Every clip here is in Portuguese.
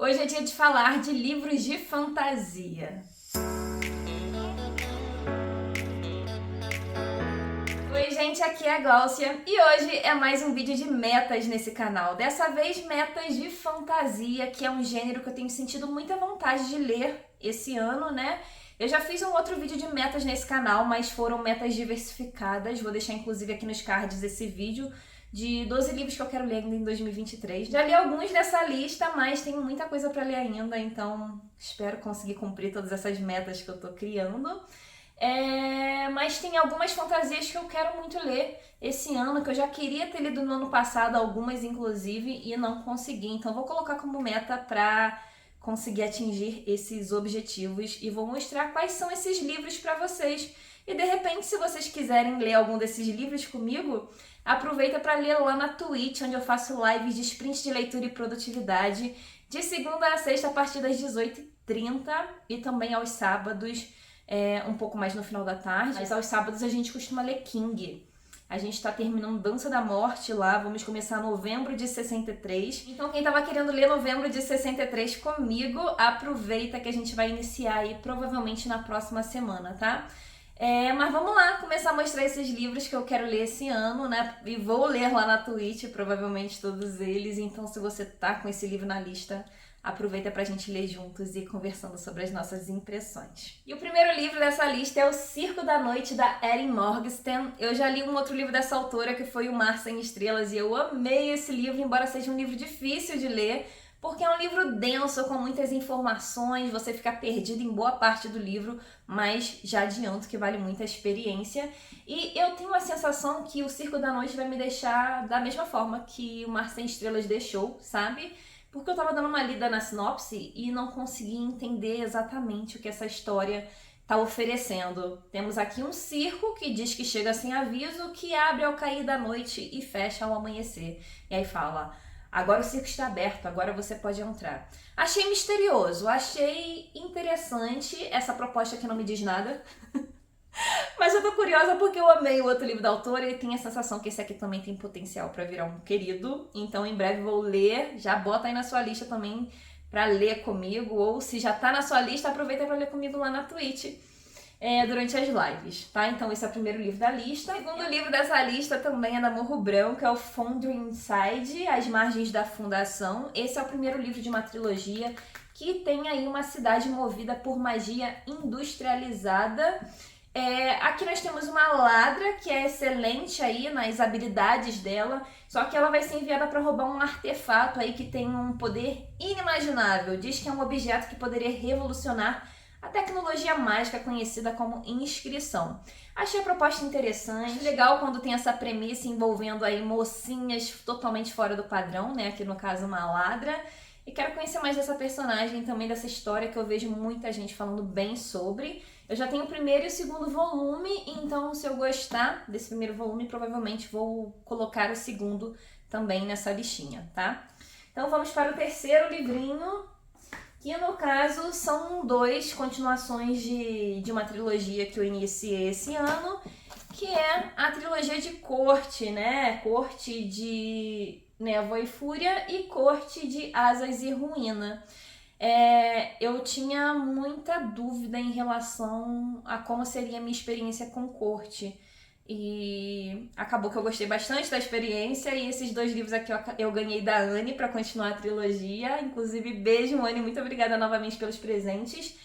Hoje é dia de falar de livros de fantasia. Oi gente, aqui é a Gláucia e hoje é mais um vídeo de metas nesse canal. Dessa vez metas de fantasia, que é um gênero que eu tenho sentido muita vontade de ler esse ano, né? Eu já fiz um outro vídeo de metas nesse canal, mas foram metas diversificadas. Vou deixar inclusive aqui nos cards esse vídeo de 12 livros que eu quero ler ainda em 2023. Já li alguns dessa lista, mas tenho muita coisa para ler ainda, então espero conseguir cumprir todas essas metas que eu tô criando. Mas tem algumas fantasias que eu quero muito ler esse ano, que eu já queria ter lido no ano passado, algumas inclusive, e não consegui. Então vou colocar como meta para conseguir atingir esses objetivos e vou mostrar quais são esses livros para vocês. E de repente, se vocês quiserem ler algum desses livros comigo, aproveita para ler lá na Twitch, onde eu faço lives de sprint de leitura e produtividade, de segunda a sexta a partir das 18h30 e também aos sábados, um pouco mais no final da tarde. Mas aos sábados a gente costuma ler King. A gente está terminando Dança da Morte lá, vamos começar novembro de 63. Então quem estava querendo ler novembro de 63 comigo, aproveita que a gente vai iniciar aí provavelmente na próxima semana, tá? Mas vamos lá, começar a mostrar esses livros que eu quero ler esse ano, né? E vou ler lá na Twitch, provavelmente todos eles. Então se você tá com esse livro na lista, aproveita pra gente ler juntos e ir conversando sobre as nossas impressões. E o primeiro livro dessa lista é O Circo da Noite, da Erin Morgenstern. Eu já li um outro livro dessa autora, que foi O Mar Sem Estrelas, e eu amei esse livro, embora seja um livro difícil de ler, porque é um livro denso, com muitas informações, você fica perdido em boa parte do livro, mas já adianto que vale muito a experiência. E eu tenho a sensação que O Circo da Noite vai me deixar da mesma forma que O Mar Sem Estrelas deixou, sabe? Porque eu tava dando uma lida na sinopse e não consegui entender exatamente o que essa história tá oferecendo. Temos aqui um circo que diz que chega sem aviso, que abre ao cair da noite e fecha ao amanhecer. E aí fala: agora o circo está aberto, agora você pode entrar. Achei misterioso, achei interessante essa proposta que não me diz nada. Mas eu tô curiosa porque eu amei o outro livro da autora e tenho a sensação que esse aqui também tem potencial pra virar um querido. Então em breve vou ler, já bota aí na sua lista também pra ler comigo. Ou se já tá na sua lista, aproveita pra ler comigo lá na Twitch durante as lives, tá? Então esse é o primeiro livro da lista. O segundo livro dessa lista também é da Morro Branco, é o Foundry Inside, As Margens da Fundação. Esse é o primeiro livro de uma trilogia que tem aí uma cidade movida por magia industrializada. Aqui nós temos uma ladra que é excelente aí nas habilidades dela, só que ela vai ser enviada para roubar um artefato aí que tem um poder inimaginável. Diz que é um objeto que poderia revolucionar a tecnologia mágica conhecida como inscrição. Achei a proposta interessante, legal quando tem essa premissa envolvendo aí mocinhas totalmente fora do padrão, né? Aqui no caso uma ladra. E quero conhecer mais dessa personagem e também dessa história que eu vejo muita gente falando bem sobre. Eu já tenho o primeiro e o segundo volume, então se eu gostar desse primeiro volume, provavelmente vou colocar o segundo também nessa listinha, tá? Então vamos para o terceiro livrinho, que no caso são duas continuações de uma trilogia que eu iniciei esse ano, que é a trilogia de Corte, né? Corte de Névoa e Fúria e Corte de Asas e Ruína. Eu tinha muita dúvida em relação a como seria a minha experiência com Corte. E acabou que eu gostei bastante da experiência e esses dois livros aqui eu ganhei da Anne para continuar a trilogia. Inclusive, beijo, Anne, muito obrigada novamente pelos presentes.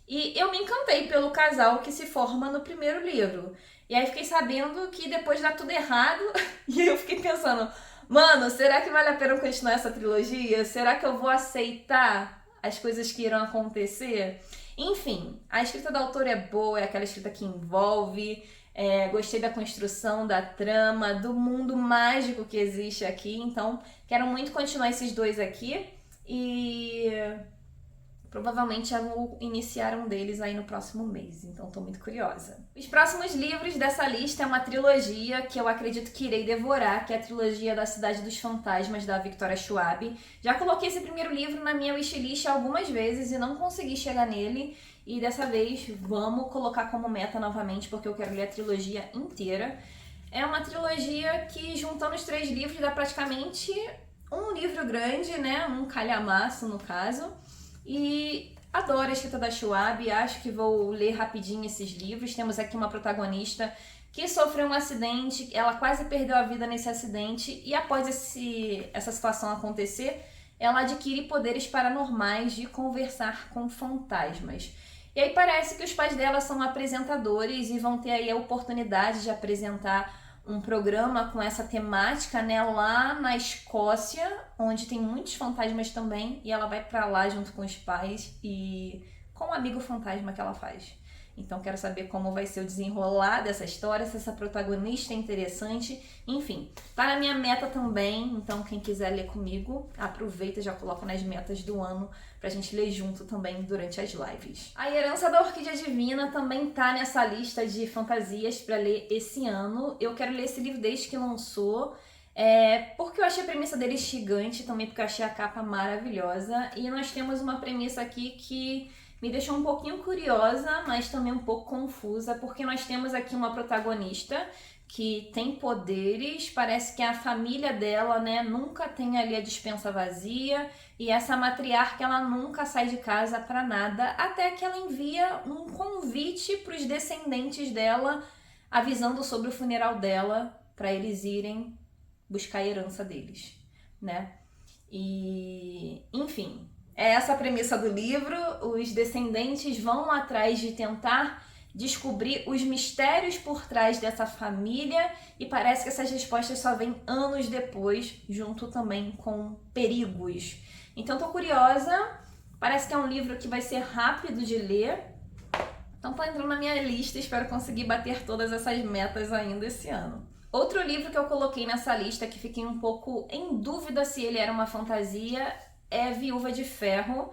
E eu me encantei pelo casal que se forma no primeiro livro. E aí fiquei sabendo que depois dá tudo errado e eu fiquei pensando: mano, será que vale a pena continuar essa trilogia? Será que eu vou aceitar as coisas que irão acontecer? Enfim, a escrita da autora é boa, é aquela escrita que envolve. Gostei da construção, da trama, do mundo mágico que existe aqui. Então, quero muito continuar esses dois aqui. E provavelmente eu vou iniciar um deles aí no próximo mês, então tô muito curiosa. Os próximos livros dessa lista é uma trilogia que eu acredito que irei devorar, que é a trilogia da Cidade dos Fantasmas, da Victoria Schwab. Já coloquei esse primeiro livro na minha wishlist algumas vezes e não consegui chegar nele, e dessa vez vamos colocar como meta novamente, porque eu quero ler a trilogia inteira. É uma trilogia que, juntando os 3 livros, dá praticamente um livro grande, né? Um calhamaço no caso. E adoro a escrita da Schwab, acho que vou ler rapidinho esses livros. Temos aqui uma protagonista que sofreu um acidente, ela quase perdeu a vida nesse acidente e após essa situação acontecer, ela adquire poderes paranormais de conversar com fantasmas. E aí parece que os pais dela são apresentadores e vão ter aí a oportunidade de apresentar um programa com essa temática, né, lá na Escócia, onde tem muitos fantasmas também, e ela vai pra lá junto com os pais e com o amigo fantasma que ela faz. Então quero saber como vai ser o desenrolar dessa história, se essa protagonista é interessante, enfim. Tá na minha meta também, então quem quiser ler comigo, aproveita e já coloca nas metas do ano pra gente ler junto também durante as lives. A Herança da Orquídea Divina também tá nessa lista de fantasias pra ler esse ano. Eu quero ler esse livro desde que lançou, porque eu achei a premissa dele gigante, também porque eu achei a capa maravilhosa. E nós temos uma premissa aqui que me deixou um pouquinho curiosa, mas também um pouco confusa, porque nós temos aqui uma protagonista que tem poderes, parece que a família dela, né, nunca tem ali a despensa vazia, e essa matriarca, ela nunca sai de casa para nada, até que ela envia um convite para os descendentes dela, avisando sobre o funeral dela, para eles irem buscar a herança deles, né? E, enfim, é essa a premissa do livro. Os descendentes vão atrás de tentar descobrir os mistérios por trás dessa família e parece que essas respostas só vêm anos depois, junto também com perigos. Então tô curiosa, parece que é um livro que vai ser rápido de ler, então tá entrando na minha lista, espero conseguir bater todas essas metas ainda esse ano. Outro livro que eu coloquei nessa lista, que fiquei um pouco em dúvida se ele era uma fantasia, é Viúva de Ferro.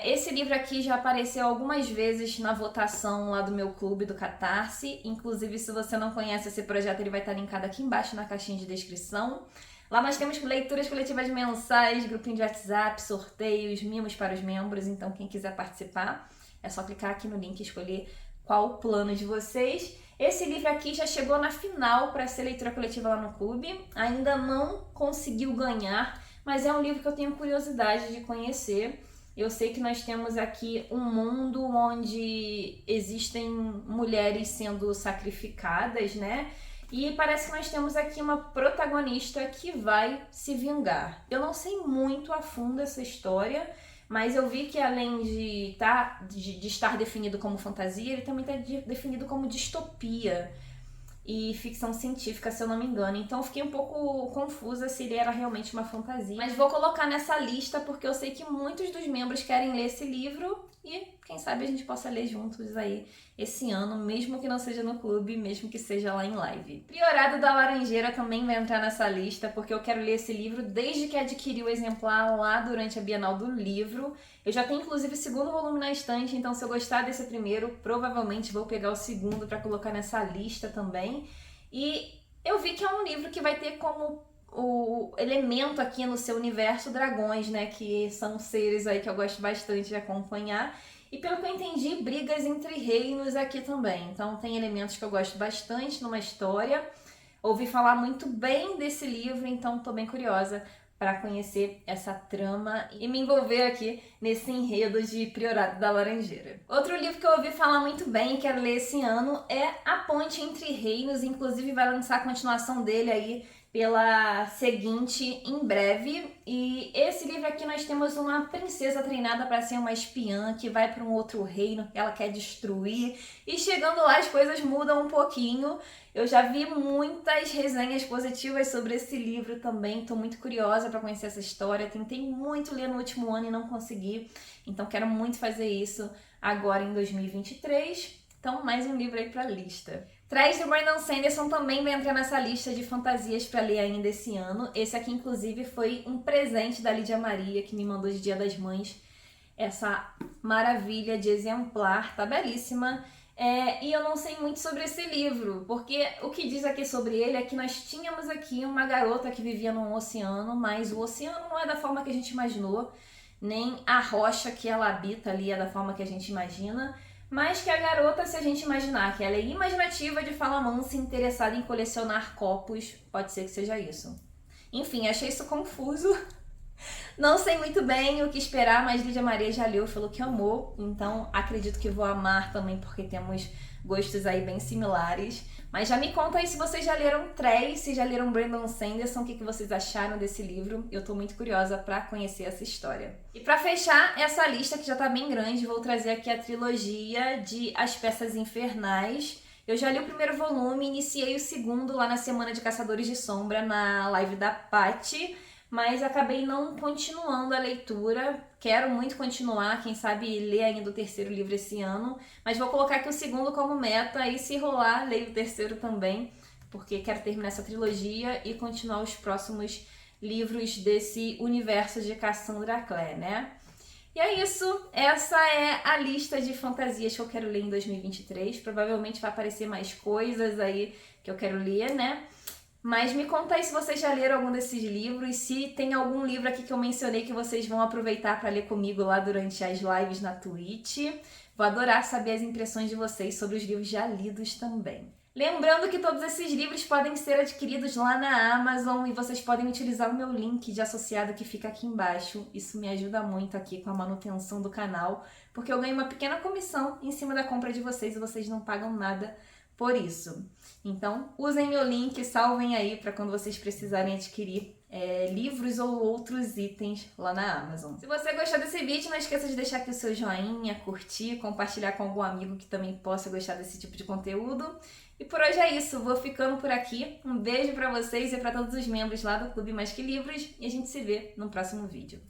Esse livro aqui já apareceu algumas vezes na votação lá do meu clube do Catarse. Inclusive, se você não conhece esse projeto, ele vai estar linkado aqui embaixo na caixinha de descrição. Lá nós temos leituras coletivas mensais, grupinho de WhatsApp, sorteios, mimos para os membros. Então, quem quiser participar, é só clicar aqui no link e escolher qual o plano de vocês. Esse livro aqui já chegou na final para ser leitura coletiva lá no clube. Ainda não conseguiu ganhar, mas é um livro que eu tenho curiosidade de conhecer. Eu sei que nós temos aqui um mundo onde existem mulheres sendo sacrificadas, né? E parece que nós temos aqui uma protagonista que vai se vingar. Eu não sei muito a fundo essa história, mas eu vi que além de estar definido como fantasia, ele também está definido como distopia e ficção científica, se eu não me engano. Então eu fiquei um pouco confusa se ele era realmente uma fantasia. Mas vou colocar nessa lista porque eu sei que muitos dos membros querem ler esse livro e quem sabe a gente possa ler juntos aí esse ano, mesmo que não seja no clube, mesmo que seja lá em live. Priorado da Laranjeira também vai entrar nessa lista porque eu quero ler esse livro desde que adquiri o exemplar lá durante a Bienal do Livro. Eu já tenho inclusive o segundo volume na estante, então se eu gostar desse primeiro, provavelmente vou pegar o segundo para colocar nessa lista também. E eu vi que é um livro que vai ter como o elemento aqui no seu universo dragões, né, que são seres aí que eu gosto bastante de acompanhar. E pelo que eu entendi, brigas entre reinos aqui também. Então tem elementos que eu gosto bastante numa história. Ouvi falar muito bem desse livro, então tô bem curiosa para conhecer essa trama e me envolver aqui nesse enredo de Priorado da Laranjeira. Outro livro que eu ouvi falar muito bem e quero ler esse ano é A Ponte Entre Reinos, inclusive vai lançar a continuação dele aí pela seguinte em breve. E esse livro aqui nós temos uma princesa treinada para ser uma espiã que vai para um outro reino que ela quer destruir e chegando lá as coisas mudam um pouquinho. Eu já vi muitas resenhas positivas sobre esse livro também, estou muito curiosa para conhecer essa história. Tentei muito ler no último ano e não consegui, então quero muito fazer isso agora em 2023. Então mais um livro aí para a lista. Trás do Brandon Sanderson também vai entrar nessa lista de fantasias para ler ainda esse ano. Esse aqui, inclusive, foi um presente da Lídia Maria, que me mandou de Dia das Mães. Essa maravilha de exemplar, tá belíssima. E eu não sei muito sobre esse livro, porque o que diz aqui sobre ele é que nós tínhamos aqui uma garota que vivia num oceano, mas o oceano não é da forma que a gente imaginou, nem a rocha que ela habita ali é da forma que a gente imagina. Mas que a garota, se a gente imaginar que ela é imaginativa, de fala mansa e interessada em colecionar copos, pode ser que seja isso. Enfim, achei isso confuso. Não sei muito bem o que esperar, mas Lídia Maria já leu e falou que amou, então acredito que vou amar também, porque temos gostos aí bem similares. Mas já me conta aí se vocês já leram Três, se já leram Brandon Sanderson, o que vocês acharam desse livro. Eu tô muito curiosa pra conhecer essa história. E pra fechar essa lista, que já tá bem grande, vou trazer aqui a trilogia de As Peças Infernais. Eu já li o primeiro volume, iniciei o segundo lá na Semana de Caçadores de Sombra, na live da Paty, mas acabei não continuando a leitura. Quero muito continuar, quem sabe ler ainda o terceiro livro esse ano, mas vou colocar aqui o segundo como meta e se rolar, leio o terceiro também, porque quero terminar essa trilogia e continuar os próximos livros desse universo de Cassandra Clare, né? E é isso, essa é a lista de fantasias que eu quero ler em 2023. Provavelmente vai aparecer mais coisas aí que eu quero ler, né? Mas me conta aí se vocês já leram algum desses livros, se tem algum livro aqui que eu mencionei que vocês vão aproveitar para ler comigo lá durante as lives na Twitch. Vou adorar saber as impressões de vocês sobre os livros já lidos também. Lembrando que todos esses livros podem ser adquiridos lá na Amazon e vocês podem utilizar o meu link de associado que fica aqui embaixo. Isso me ajuda muito aqui com a manutenção do canal, porque eu ganho uma pequena comissão em cima da compra de vocês e vocês não pagam nada por isso. Então, usem meu link, salvem aí para quando vocês precisarem adquirir livros ou outros itens lá na Amazon. Se você gostou desse vídeo, não esqueça de deixar aqui o seu joinha, curtir, compartilhar com algum amigo que também possa gostar desse tipo de conteúdo. E por hoje é isso, vou ficando por aqui. Um beijo para vocês e para todos os membros lá do Clube Mais Que Livros e a gente se vê no próximo vídeo.